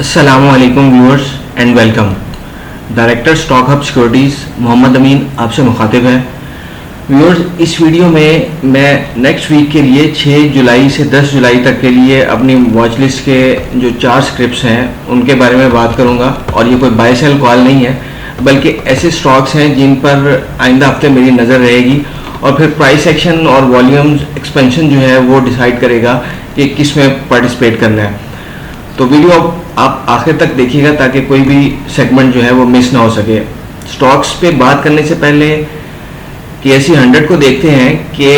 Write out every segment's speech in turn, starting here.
अस्सलामुअलैकुम viewers and welcome. Director stock hub securities Mohammad Amin आपसे मुखातिब है। व्यूअर्स, इस वीडियो में मैं नेक्स्ट वीक के लिए 6 जुलाई से 10 जुलाई तक के लिए अपनी वॉच लिस्ट के जो 4 स्क्रिप्ट्स हैं उनके बारे में बात करूंगा। और ये कोई बाय सेल कॉल नहीं है, बल्कि ऐसे स्टॉक्स हैं जिन पर आइंदा हफ्ते मेरी नज़र रहेगी और फिर प्राइस एक्शन और वॉल्यूम एक्सपेंशन जो है वो डिसाइड करेगा कि किस में पार्टिसिपेट करना है। तो वीडियो आप आखिर तक देखिएगा ताकि कोई भी सेगमेंट जो है वो मिस ना हो सके। स्टॉक्स पे बात करने से पहले KSE 100 को देखते हैं कि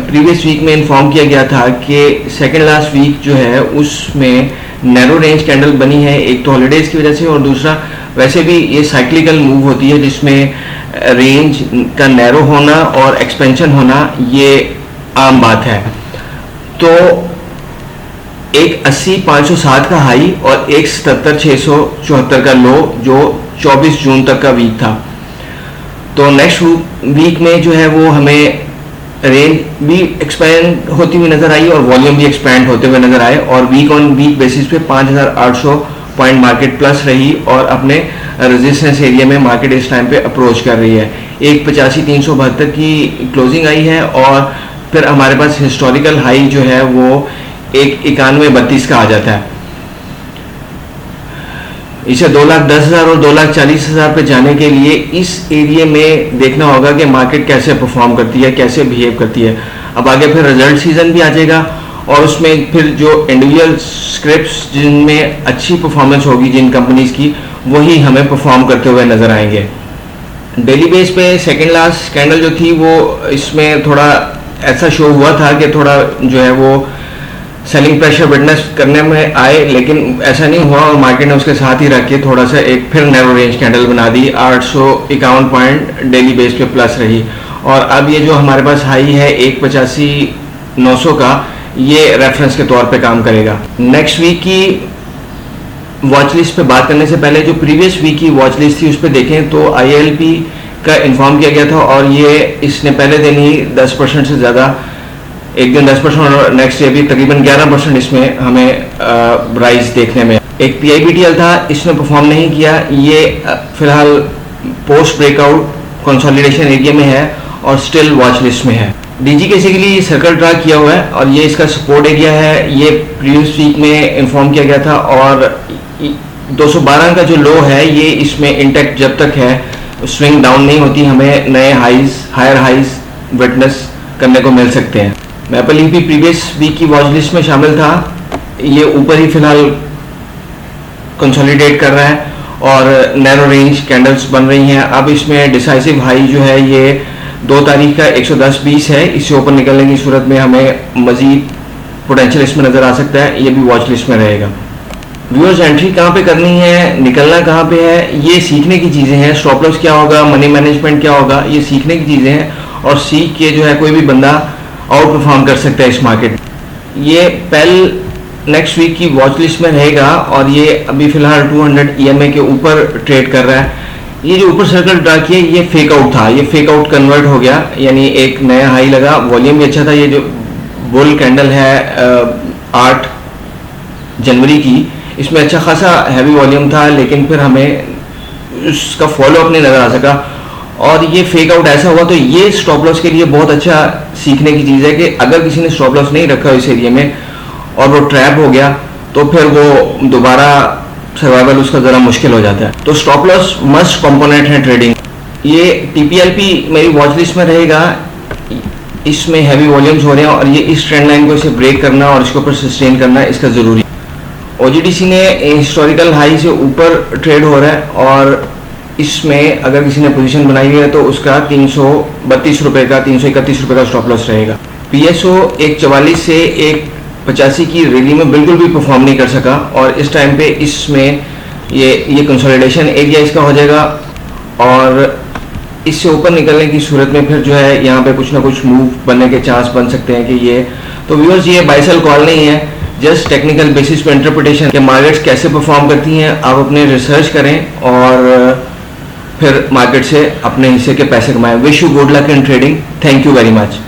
प्रीवियस वीक में इन्फॉर्म किया गया था कि सेकंड लास्ट वीक जो है उसमें नैरो रेंज कैंडल बनी है। एक तो हॉलीडेज़ की वजह से और दूसरा वैसे भी ये साइक्लिकल मूव होती है जिसमें रेंज का नैरो होना और एक्सपेंशन होना ये आम बात है। तो एक 80,507 का हाई और एक 77,674 का लो जो 24 जून तक का वीक था। तो नेक्स्ट वीक में जो है वो हमें रेंज भी एक्सपैंड होती हुई नज़र आई और वॉल्यूम भी एक्सपैंड होते हुए नज़र आए और वीक ऑन वीक बेसिस पे 5,800 पॉइंट मार्केट प्लस रही और अपने रेजिस्टेंस एरिया में मार्केट इस टाइम पे अप्रोच कर रही है। 185,372 की क्लोजिंग आई है और फिर हमारे पास हिस्टोरिकल हाई जो है वो 91,32 का आ जाता है। इसे 2,10,000 और 2,40,000 पे जाने के लिए इस एरिया में देखना होगा कि मार्केट कैसे परफॉर्म करती है, कैसे बिहेव करती है। अब आगे फिर रिजल्ट सीजन भी आ जाएगा और उसमें फिर जो इंडिविजुअल स्क्रिप्ट्स जिनमें अच्छी परफॉर्मेंस होगी जिन कंपनीज की, वही हमें परफॉर्म करते हुए नजर आएंगे। डेली बेस पे सेकेंड लास्ट कैंडल जो थी वो इसमें थोड़ा ऐसा शो हुआ था कि थोड़ा जो है वो सेलिंग प्रेशर विटनेस करने में आए, लेकिन ऐसा नहीं हुआ और मार्केट ने उसके साथ ही रख के थोड़ा सा एक फिर नैरो रेंज कैंडल बना दी। 851 पॉइंट डेली बेस पे प्लस रही और अब ये जो हमारे पास हाई है 185,900 का, ये रेफरेंस के तौर पे काम करेगा। नेक्स्ट वीक की वॉच लिस्ट पे बात करने से पहले जो प्रीवियस वीक की वॉच लिस्ट थी उस पर देखें तो ILP का इन्फॉर्म किया गया था और ये इसने पहले दिन ही 10% से ज़्यादा, एक दिन 10% और नेक्स्ट डे भी तकरीबन 11% इसमें हमें राइज देखने में। एक PIBTL था, इसने परफॉर्म नहीं किया। ये फिलहाल पोस्ट ब्रेकआउट कंसोलिडेशन एरिया में है और स्टिल वॉच लिस्ट में है। DGKC के लिए सर्कल ड्रा किया हुआ है और ये इसका सपोर्ट एरिया है। ये प्रीवियस वीक में इन्फॉर्म किया गया था और 212 का जो लो है ये इसमें इंटैक्ट जब तक है, स्विंग डाउन नहीं होती, हमें नए हायर हाइज विटनेस करने को मिल सकते हैं। मैपल भी प्रीवियस वीक की वॉच लिस्ट में शामिल था। ये ऊपर ही फिलहाल कंसोलिडेट कर रहा है और नैरो रेंज कैंडल्स बन रही हैं। अब इसमें डिसाइसिव हाई जो है ये 2 तारीख का 110.20 है। इससे ऊपर निकलने की सूरत में हमें मजीद पोटेंशियल इसमें नज़र आ सकता है। ये भी वॉच लिस्ट में रहेगा। व्यूअर्स, एंट्री कहाँ पे करनी है, निकलना कहाँ पे है, ये सीखने की चीज़ें हैं। स्टॉप लॉस क्या होगा, मनी मैनेजमेंट क्या होगा, ये सीखने की चीज़ें हैं और सीख के जो है कोई भी बंदा आउट परफॉर्म कर सकता है इस मार्केट। ये पेल नेक्स्ट वीक की वॉच लिस्ट में रहेगा और ये अभी फिलहाल 200 EMA के ऊपर ट्रेड कर रहा है। ये जो ऊपर सर्कल ड्रा किया ये फेक आउट था, ये फेक आउट कन्वर्ट हो गया, यानी एक नया हाई लगा। वॉल्यूम भी अच्छा था। ये जो बुल कैंडल है 8 जनवरी की, इसमें अच्छा खासा हैवी वॉल्यूम था, लेकिन फिर हमें उसका फॉलो अप नहीं नजर आ सका और ये फेक आउट ऐसा हुआ। तो ये स्टॉप लॉस के लिए बहुत अच्छा सीखने की चीज़ है कि अगर किसी ने स्टॉप लॉस नहीं रखा इस एरिया में और वो ट्रैप हो गया तो फिर वो दोबारा सर्वाइवल उसका ज़रा मुश्किल हो जाता है। तो स्टॉप लॉस मस्ट कंपोनेंट है ट्रेडिंग। ये TPLP मेरी वॉच लिस्ट में रहेगा। इसमें हैवी वॉल्यूम्स हो रहे हैं और ये इस ट्रेंड लाइन को इसे ब्रेक करना और इसके ऊपर सस्टेन करना इसका ज़रूरी। OGDC ने हिस्टोरिकल हाई से ऊपर ट्रेड हो रहा है और इसमें अगर किसी ने पोजीशन बनाई हुई है तो उसका 332 रुपये का 331 रुपये का स्टॉप लॉस रहेगा। PSO 144 से 185 की रैली में बिल्कुल भी परफॉर्म नहीं कर सका और इस टाइम पे इसमें ये कंसोलिडेशन एरिया इसका हो जाएगा और इससे ऊपर निकलने की सूरत में फिर जो है यहाँ पे कुछ ना कुछ मूव बनने के चांस बन सकते हैं कि ये। तो व्यूअर्स, ये बाय सेल कॉल नहीं है, जस्ट टेक्निकल बेसिस पे इंटरप्रिटेशन के मार्केट्स कैसे परफॉर्म करती हैं आप अपने रिसर्च करें और फिर मार्केट से अपने हिस्से के पैसे कमाएं। Wish you good luck in trading. Thank you very much.